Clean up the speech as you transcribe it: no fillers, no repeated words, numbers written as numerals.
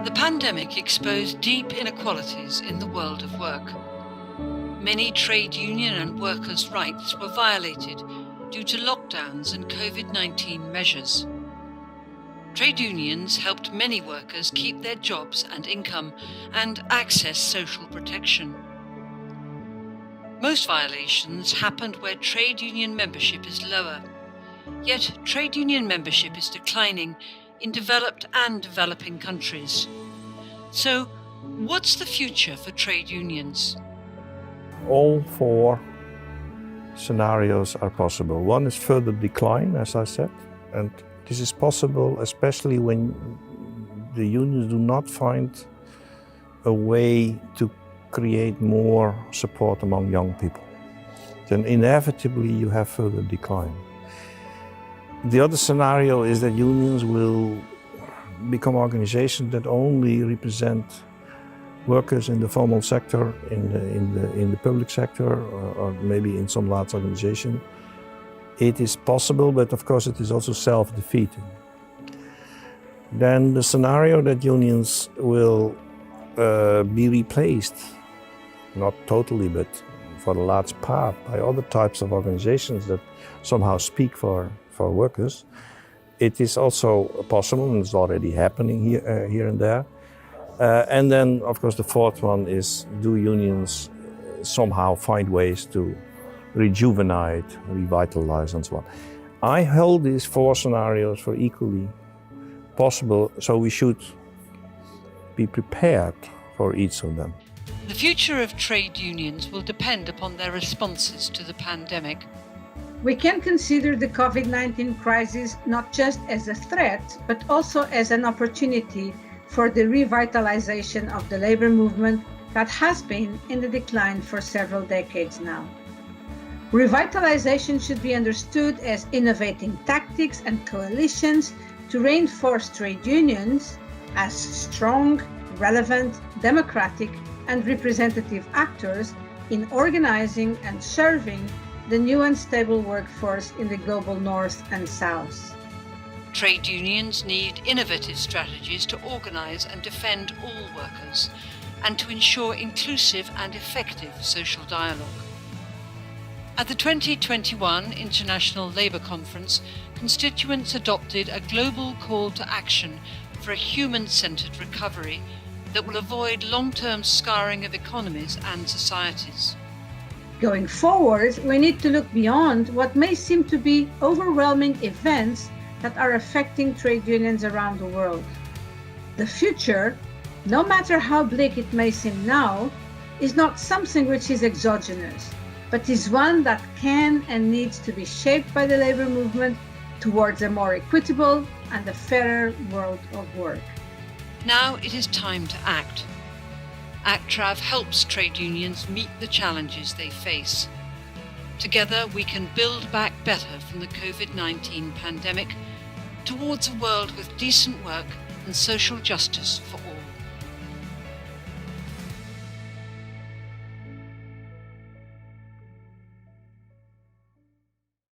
The pandemic exposed deep inequalities in the world of work. Many trade union and workers' rights were violated due to lockdowns and COVID-19 measures. Trade unions helped many workers keep their jobs and income and access social protection. Most violations happened where trade union membership is lower, yet trade union membership is declining in developed and developing countries. So, what's the future for trade unions? All four scenarios are possible. One is further decline, as I said, and this is possible especially when the unions do not find a way to create more support among young people. Then inevitably you have further decline. The other scenario is that unions will become organizations that only represent workers in the formal sector, in the public sector, or maybe in some large organization. It is possible, but of course it is also self-defeating. Then the scenario that unions will be replaced, not totally, but for a large part, by other types of organizations that somehow speak for workers. It is also possible, and it's already happening here and there. And then, of course, the fourth one is, do unions somehow find ways to rejuvenate, revitalize, and so on. I hold these four scenarios for equally possible, so we should be prepared for each of them. The future of trade unions will depend upon their responses to the pandemic. We can consider the COVID-19 crisis not just as a threat, but also as an opportunity for the revitalization of the labor movement that has been in the decline for several decades now. Revitalization should be understood as innovating tactics and coalitions to reinforce trade unions as strong, relevant, democratic, and representative actors in organizing and serving the new and stable workforce in the global North and South. Trade unions need innovative strategies to organize and defend all workers and to ensure inclusive and effective social dialogue. At the 2021 International Labour Conference, constituents adopted a global call to action for a human-centred recovery that will avoid long-term scarring of economies and societies. Going forward, we need to look beyond what may seem to be overwhelming events that are affecting trade unions around the world. The future, no matter how bleak it may seem now, is not something which is exogenous, but is one that can and needs to be shaped by the labor movement towards a more equitable and a fairer world of work. Now it is time to act. ACTRAV helps trade unions meet the challenges they face. Together we can build back better from the COVID-19 pandemic towards a world with decent work and social justice for all.